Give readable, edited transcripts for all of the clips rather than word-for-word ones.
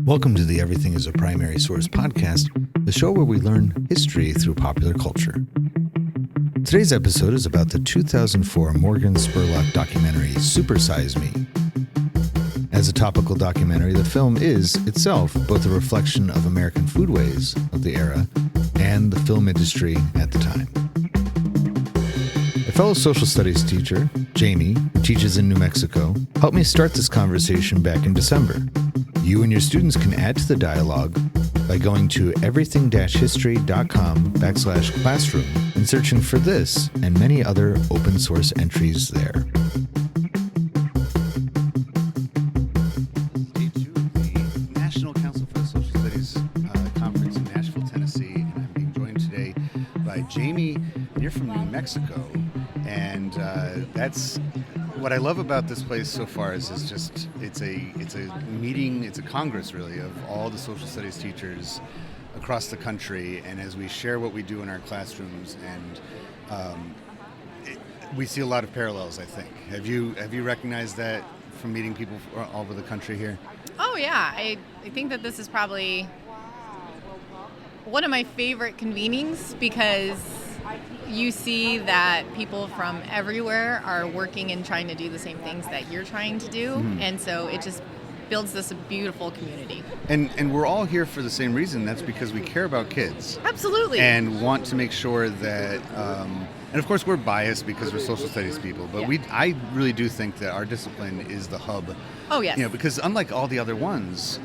Welcome to the Everything is a Primary Source podcast, the show where we learn history through popular culture. Today's episode is about the 2004 Morgan Spurlock documentary, Super Size Me. As a topical documentary, the film is, itself, both a reflection of American foodways of the era and the film industry at the time. A fellow social studies teacher, Jamie, who teaches in New Mexico, helped me start this conversation back in December. You and your students can add to the dialogue by going to everything-history.com/classroom and searching for this and many other open source entries there. Day 2 of the National Council for the Social Studies Conference in Nashville, Tennessee, and I'm being joined today by Jamie. You're from New Mexico, and that's what I love about this place so far is just it's a meeting, it's a congress really of all the social studies teachers across the country, and as we share what we do in our classrooms, and we see a lot of parallels. I think have you recognized that from meeting people all over the country here? Oh yeah, I think that this is probably one of my favorite convenings because you see that people from everywhere are working and trying to do the same things that you're trying to do, and so it just builds this beautiful community. And we're all here for the same reason. That's because we care about kids. Absolutely. And want to make sure that, and of course we're biased because we're social studies people, but I really do think that our discipline is the hub. Oh yes. Because unlike all the other ones,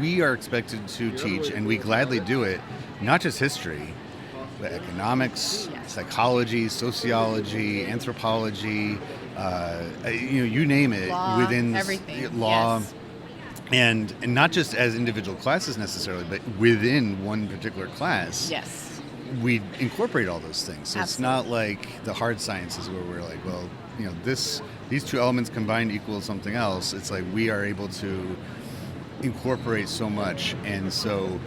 we are expected to teach, and we gladly do it, not just history, but economics, psychology, sociology, anthropology, you name it, law, within everything. Law, yes. and not just as individual classes necessarily, but within one particular class. Yes. We incorporate all those things. So Absolutely. It's not like the hard sciences where we're like, well, these two elements combined equal something else. It's like we are able to incorporate so much, and so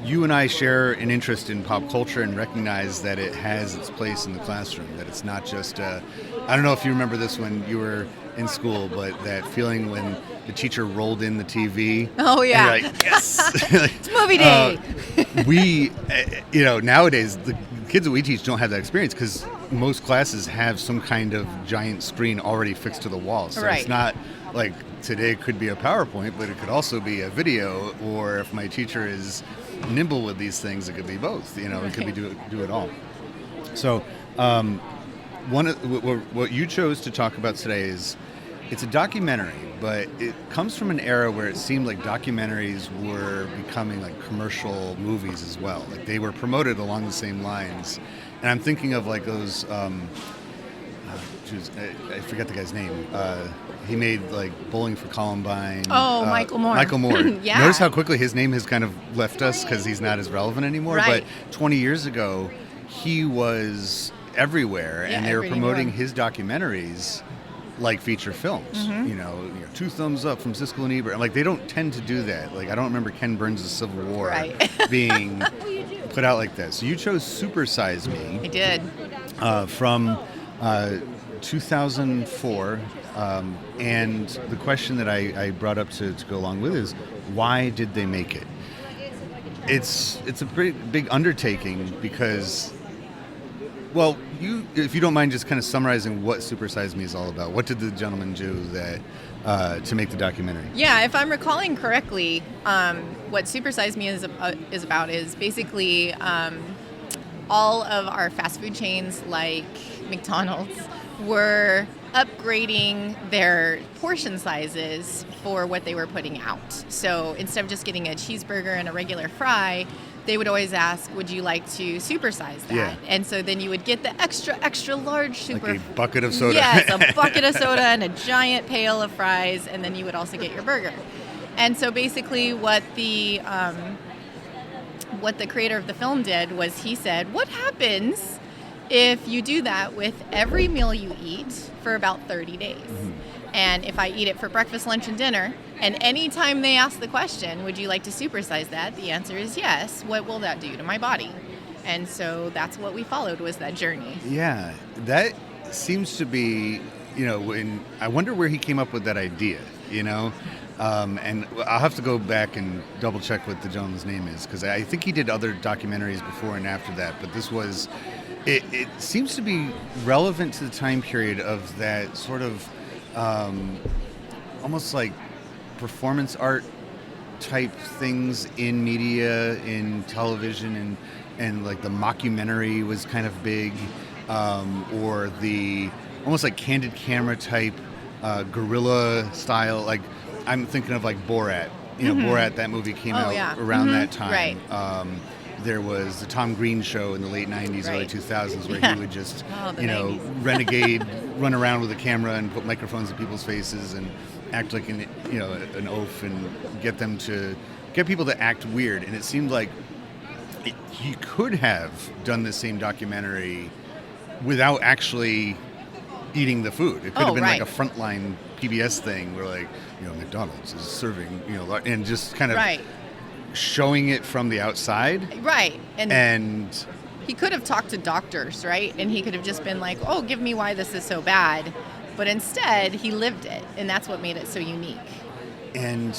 you and I share an interest in pop culture and recognize that it has its place in the classroom, that it's not just I don't know if you remember this when you were in school, but that feeling when the teacher rolled in the TV. Oh yeah. And you're like, yes. It's movie day. We, nowadays the kids that we teach don't have that experience because most classes have some kind of giant screen already fixed to the wall. So right. It's not like today it could be a PowerPoint, but it could also be a video, or if my teacher is nimble with these things, it could be both. It could be do it all. So what you chose to talk about today is it's a documentary, but it comes from an era where it seemed like documentaries were becoming like commercial movies as well. Like they were promoted along the same lines, and I'm thinking of like those I forget the guy's name. He made like Bowling for Columbine. Oh, Michael Moore. Michael Moore. Yeah. Notice how quickly his name has kind of left us because he's not as relevant anymore. Right. But 20 years ago, he was everywhere, and they were promoting his documentaries like feature films. Mm-hmm. 2 thumbs up from Siskel and Ebert. Like they don't tend to do that. Like I don't remember Ken Burns' Civil War being put out like this. So you chose Super Size Me. I did. From 2004, and the question that I brought up to go along with is, why did they make it? It's a pretty big undertaking because, well, if you don't mind just kind of summarizing what Super Size Me is all about. What did the gentleman do that to make the documentary? Yeah, if I'm recalling correctly, what Super Size Me is about is basically all of our fast food chains like McDonald's were upgrading their portion sizes for what they were putting out. So instead of just getting a cheeseburger and a regular fry, they would always ask, would you like to supersize that? Yeah. And so then you would get the extra large super... Like a bucket of soda. Yes, a bucket of soda and a giant pail of fries, and then you would also get your burger. And so basically what the creator of the film did was he said, what happens if you do that with every meal you eat for about 30 days? Mm-hmm. And if I eat it for breakfast, lunch, and dinner, and anytime they ask the question, would you like to supersize that? The answer is yes. What will that do to my body? And so that's what we followed, was that journey. Yeah, that seems to be, when I wonder where he came up with that idea, And I'll have to go back and double check what the gentleman's name is, because I think he did other documentaries before and after that. But this was, it seems to be relevant to the time period of that sort of almost like performance art type things in media, in television, and like the mockumentary was kind of big, or the almost like candid camera type guerrilla style. Like I'm thinking of like Borat. Borat, that movie came out around that time. Right. There was the Tom Green show in the late 90s, early 2000s, where he would just, 90s. renegade, run around with a camera and put microphones in people's faces and act like an oaf and get people to act weird. And it seemed like he could have done the same documentary without actually eating the food. It could have been like a frontline PBS thing where like, McDonald's is serving, and just kind of showing it from the outside. Right. And he could have talked to doctors, right? And he could have just been like, oh, give me why this is so bad. But instead, he lived it. And that's what made it so unique. And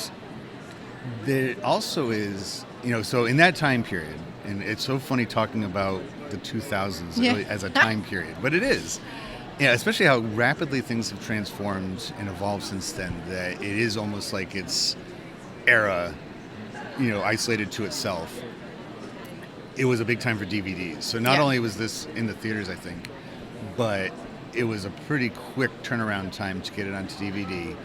there also is, so in that time period, and it's so funny talking about the 2000s really as a time period, but it is. Yeah, especially how rapidly things have transformed and evolved since then, that it is almost like its era, isolated to itself. It was a big time for DVDs. So not only was this in the theaters, I think, but it was a pretty quick turnaround time to get it onto DVD.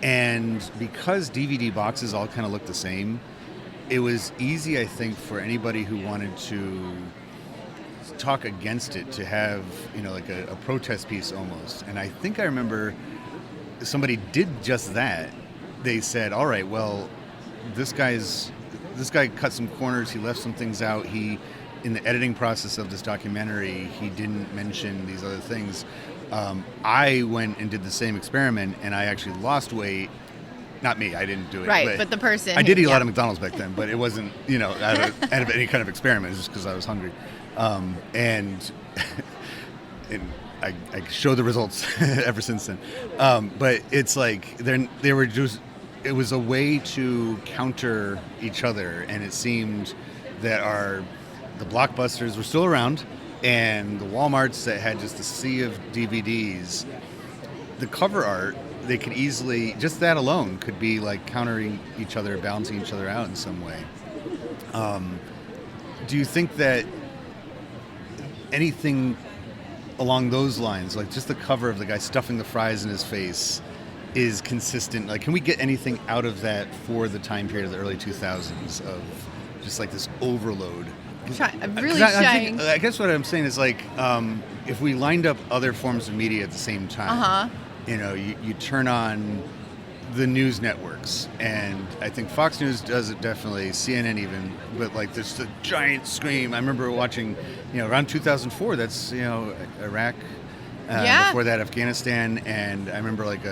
And because DVD boxes all kind of look the same, it was easy, I think, for anybody who wanted to talk against it to have, like a protest piece almost. And I think I remember somebody did just that. They said, all right, well, this guy cut some corners, he left some things out, in the editing process of this documentary, he didn't mention these other things. I went and did the same experiment, and I actually lost weight. Not me, I didn't do it. Right, but the person. I did eat a lot of McDonald's back then, but it wasn't, out of any kind of experiment. It was just because I was hungry. And I show the results ever since then. But it's like they were just. It was a way to counter each other, and it seemed that the Blockbusters were still around, and the Walmarts that had just a sea of DVDs, the cover art, they could easily, just that alone could be like countering each other, balancing each other out in some way. Do you think that anything along those lines, like just the cover of the guy stuffing the fries in his face, is consistent? Like, can we get anything out of that for the time period of the early 2000s of just like this overload? I'm really trying. I guess what I'm saying is like, if we lined up other forms of media at the same time, you turn on the news networks, and I think Fox News does it definitely, CNN even, but like there's a giant scream. I remember watching, around 2004, that's, Iraq, before that Afghanistan, and I remember like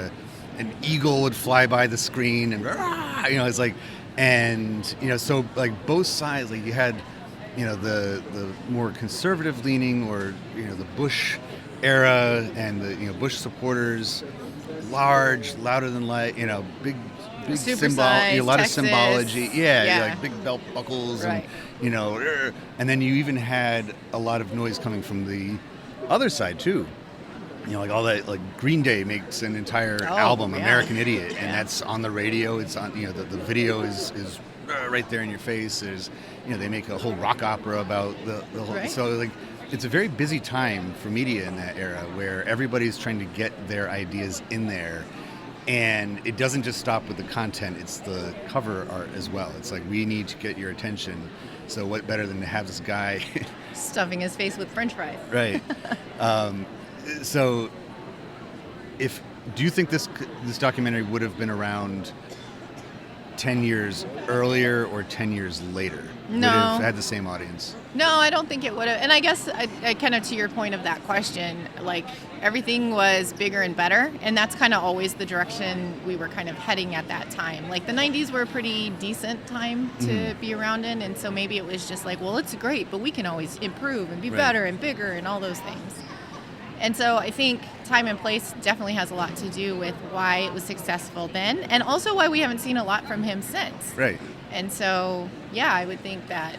an eagle would fly by the screen, and it's like, and so like both sides, like you had the more conservative leaning, or the Bush era, and the Bush supporters, large, louder than life, big symbol, a lot Texas. of symbology, like big belt buckles, right. And then you even had a lot of noise coming from the other side too. Like all that, like Green Day makes an entire album, American Idiot, and that's on the radio. It's on, the video is right there in your face. There's, they make a whole rock opera about the whole. Right. So like, it's a very busy time for media in that era, where everybody's trying to get their ideas in there, and it doesn't just stop with the content. It's the cover art as well. It's like, we need to get your attention. So what better than to have this guy stuffing his face with French fries? Right. So, do you think this documentary would have been around 10 years earlier or 10 years later? No. Would it have had the same audience? No, I don't think it would have. And I guess I kind of, to your point of that question, like everything was bigger and better. And that's kind of always the direction we were kind of heading at that time. Like the 90s were a pretty decent time to be around in. And so maybe it was just like, well, it's great, but we can always improve and be better and bigger and all those things. And so I think time and place definitely has a lot to do with why it was successful then, and also why we haven't seen a lot from him since. Right. And so, yeah, I would think that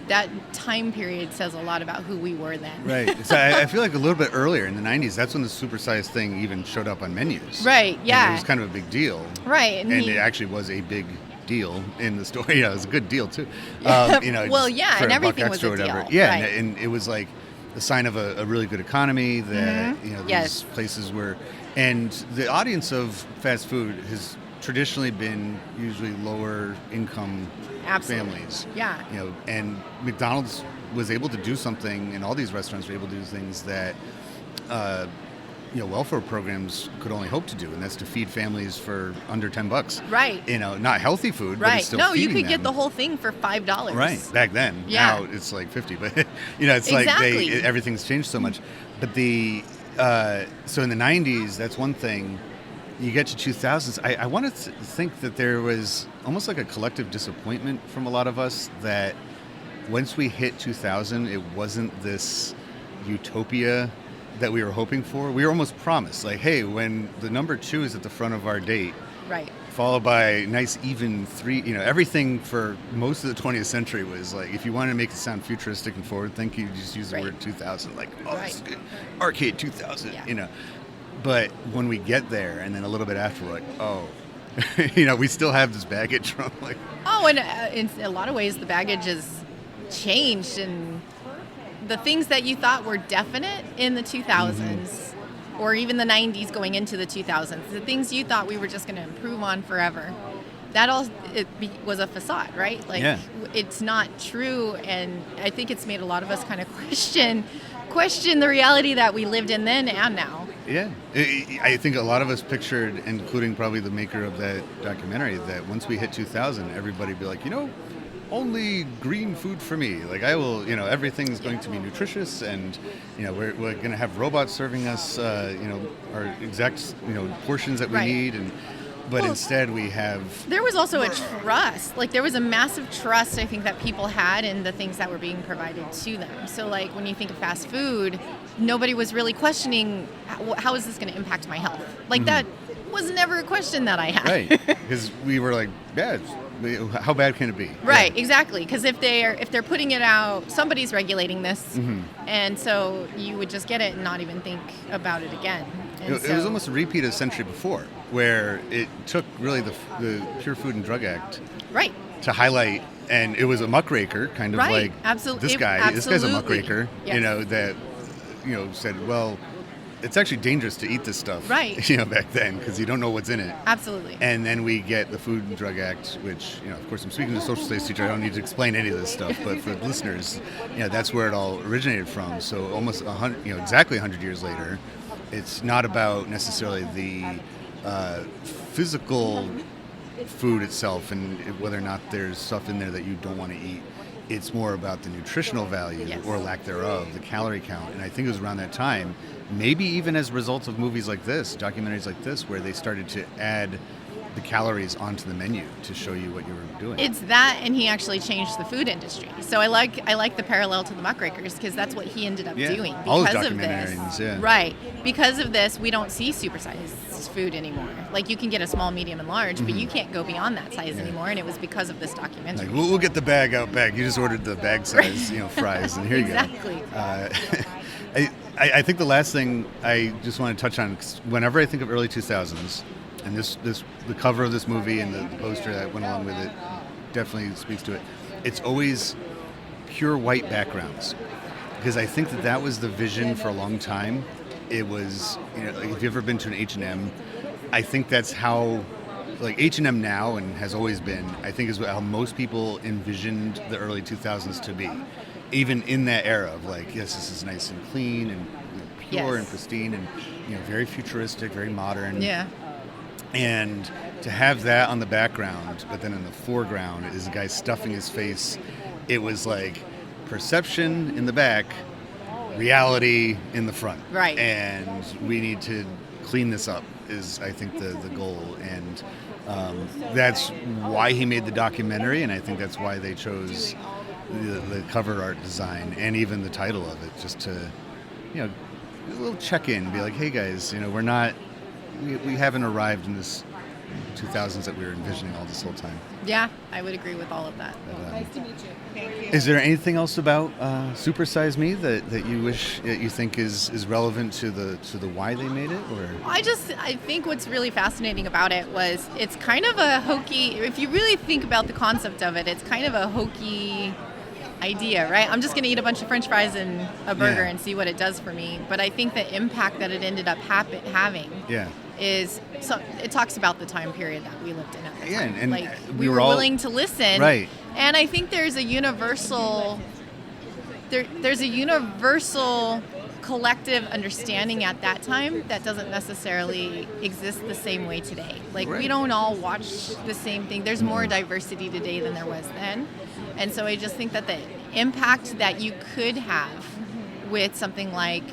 that time period says a lot about who we were then. Right. So I feel like a little bit earlier in the 90s, that's when the supersized thing even showed up on menus. Right, yeah. And it was kind of a big deal. Right. And it actually was a big deal in the story. Yeah, it was a good deal, too. Well, yeah, for and $1 everything was extra a or whatever. deal. Yeah, right. and it was like a sign of a really good economy that, these Yes. places were. And the audience of fast food has traditionally been usually lower income Absolutely. families. Yeah. And McDonald's was able to do something, and all these restaurants were able to do things that welfare programs could only hope to do, and that's to feed families for under $10. Right. Not healthy food, but Right. it's still No, you feeding could get them. the whole thing for $5. Right, back then. Yeah. Now it's like 50, but it's Exactly. like everything's changed so much. But so in the 90s, that's one thing. You get to 2000s, I want to think that there was almost like a collective disappointment from a lot of us that once we hit 2000, it wasn't this utopia that we were hoping for. We were almost promised, like, hey, when the number 2 is at the front of our date, Right. followed by nice even 3, everything for most of the 20th century was like, if you wanted to make it sound futuristic and forward thinking, you just use the Right. word 2000, like, oh, Right. this is good. Arcade 2000, Yeah. But when we get there, and then a little bit after, we're like, oh, we still have this baggage from like. Oh, and in a lot of ways, the baggage has changed, and the things that you thought were definite in the 2000s, or even the 90s going into the 2000s, the things you thought we were just going to improve on forever, that all was a facade, right? Like, Yeah. It's not true, and I think it's made a lot of us kind of question the reality that we lived in then and now. Yeah, I think a lot of us pictured, including probably the maker of that documentary, that once we hit 2000, everybody would be like, only green food for me. Like, I will, everything's going to be nutritious, and we're going to have robots serving us, our exact, portions that we Right. need, but instead we have. There was also a trust. Like, there was a massive trust, I think, that people had in the things that were being provided to them. So, like, when you think of fast food, nobody was really questioning, how is this going to impact my health? Like, that was never a question that I had. Right, because we were like, yeah, how bad can it be? Right, Yeah. exactly. Because if they're putting it out, somebody's regulating this, and so you would just get it and not even think about it again. And It was almost a repeat of the century before, where it took really the Pure Food and Drug Act right. to highlight, and it was a muckraker, kind of Right, like absolutely. this guy's a Absolutely. muckraker, Yes. that said, well, it's actually dangerous to eat this stuff, Right. back then, because you don't know what's in it. Absolutely. And then we get the Food and Drug Act, which, of course, I'm speaking to a social studies teacher. I don't need to explain any of this stuff, but for the listeners, that's where it all originated from. So almost exactly 100 years later, it's not about necessarily the physical food itself and whether or not there's stuff in there that you don't want to eat. It's more about the nutritional value Yes. or lack thereof, the calorie count. And I think it was around that time, maybe even as a result of movies like this, documentaries like this, where they started to add the calories onto the menu to show you what you were doing. It's that, and he actually changed the food industry. So I like the parallel to the muckrakers, because that's what he ended up doing. All his Because of documentaries, this, yeah. right? Because of this, we don't see supersized food anymore. Like, you can get a small, medium, and large, but you can't go beyond that size anymore. And it was because of this documentary. Like, we'll get the bag out back. You just ordered the bag size, fries, and here you Exactly. go. I think the last thing I just want to touch on, 'cause whenever I think of early 2000s, and the cover of this movie and the poster that went along with it definitely speaks to it. It's always pure white backgrounds, because I think that was the vision for a long time. It was, like, if you've ever been to an H&M, I think that's how, like, H&M now and has always been, I think is how most people envisioned the early 2000s to be. Even in that era of, like, yes, this is nice and clean and pure Yes. and pristine and, very futuristic, very modern. Yeah. And to have that on the background, but then in the foreground is a guy stuffing his face, it was like perception in the back, reality in the front. Right. And we need to clean this up is, I think, the goal. And that's why he made the documentary, and I think that's why they chose the cover art design and even the title of it, just to a little check-in, be like, hey guys, we haven't arrived in this 2000s that we were envisioning all this whole time. Yeah, I would agree with all of that. Nice to meet you. Thank you. Is there anything else about Super Size Me that you think is relevant to the why they made it? Or I think what's really fascinating about it was it's kind of a hokey, if you really think about the concept of it, it's kind of a hokey idea, right? I'm just going to eat a bunch of French fries and a burger and see what it does for me. But I think the impact that it ended up having is, so it talks about the time period that we lived in at the time. And like we were willing to listen, right? And I think there's a universal collective understanding at that time that doesn't necessarily exist the same way today. Like we don't all watch the same thing. There's more diversity today than there was then. And so I just think that the impact that you could have with something like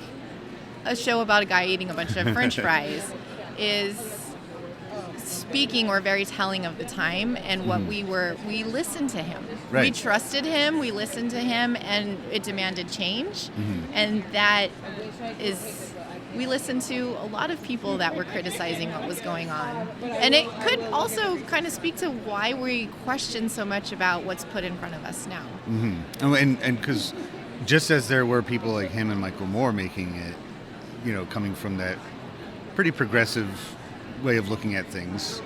a show about a guy eating a bunch of French fries is speaking or very telling of the time and what we listened to him. Right. We trusted him, we listened to him, and it demanded change. And that is, we listened to a lot of people that were criticizing what was going on. And it could also kind of speak to why we question so much about what's put in front of us now. And because just as there were people like him and Michael Moore making it, coming from that pretty progressive way of looking at things,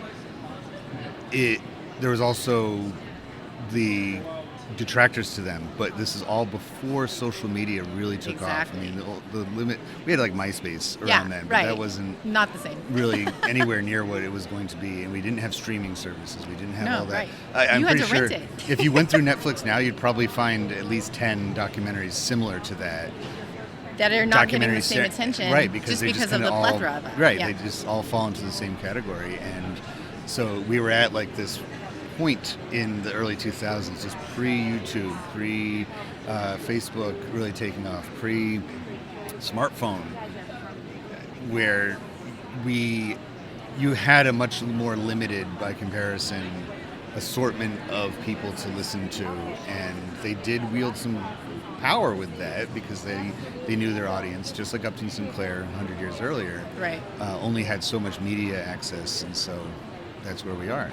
there was also the detractors to them, but this is all before social media really took off. I mean, the limit, we had like MySpace around then, but that wasn't not the same really anywhere near what it was going to be, and we didn't have streaming services, we didn't have all that. I'm you pretty had to sure rent it. If you went through Netflix now, you'd probably find at least 10 documentaries similar to that are not getting the same attention, right? Because of the plethora of it, right? They just all fall into the same category, and so we were at like this point in the early 2000s, just pre-YouTube, pre-Facebook really taking off, pre-smartphone, where you had a much more limited, by comparison, assortment of people to listen to, and they did wield some power with that because they knew their audience, just like Upton Sinclair 100 years earlier, only had so much media access, and so that's where we are.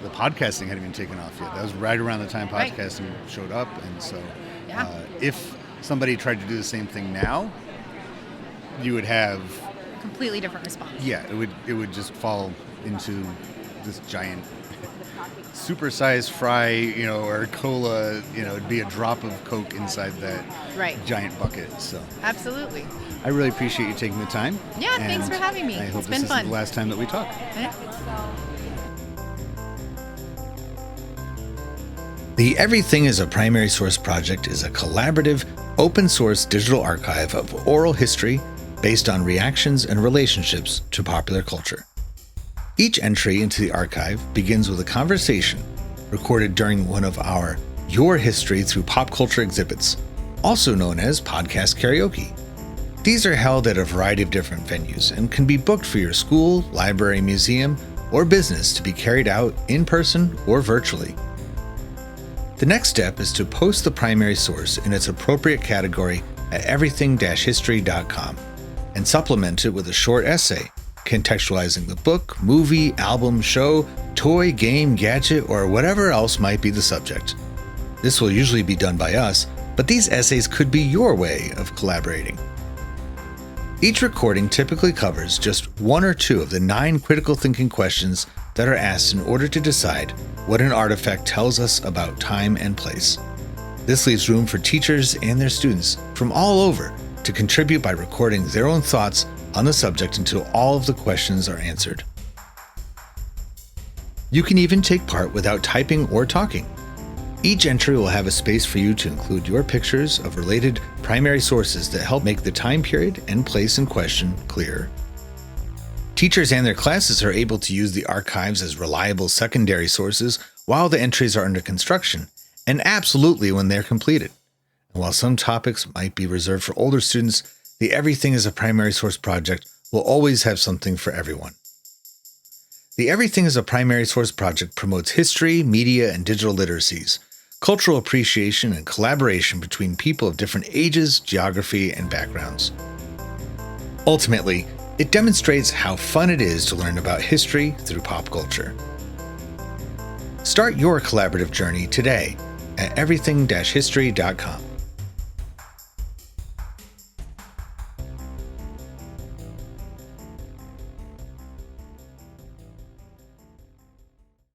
The podcasting hadn't even taken off yet. That was right around the time podcasting showed up, and so if somebody tried to do the same thing now, you would have completely different response. Yeah, it would just fall into this giant supersized fry, or cola, it'd be a drop of Coke inside that giant bucket. So absolutely. I really appreciate you taking the time. Yeah, thanks for having me. I hope it's this been fun. Is the last time that we talk. The Everything is a Primary Source project is a collaborative, open-source digital archive of oral history based on reactions and relationships to popular culture. Each entry into the archive begins with a conversation recorded during one of our Your History Through Pop Culture exhibits, also known as podcast karaoke. These are held at a variety of different venues and can be booked for your school, library, museum, or business to be carried out in person or virtually. The next step is to post the primary source in its appropriate category at everything-history.com and supplement it with a short essay contextualizing the book, movie, album, show, toy, game, gadget, or whatever else might be the subject. This will usually be done by us, but these essays could be your way of collaborating. Each recording typically covers just one or two of the 9 critical thinking questions that are asked in order to decide what an artifact tells us about time and place. This leaves room for teachers and their students from all over to contribute by recording their own thoughts on the subject until all of the questions are answered. You can even take part without typing or talking. Each entry will have a space for you to include your pictures of related primary sources that help make the time period and place in question clearer. Teachers and their classes are able to use the archives as reliable secondary sources while the entries are under construction, and absolutely when they're completed. And while some topics might be reserved for older students, the Everything is a Primary Source project will always have something for everyone. The Everything is a Primary Source project promotes history, media, and digital literacies, cultural appreciation, and collaboration between people of different ages, geography, and backgrounds. Ultimately, it demonstrates how fun it is to learn about history through pop culture. Start your collaborative journey today at everything-history.com.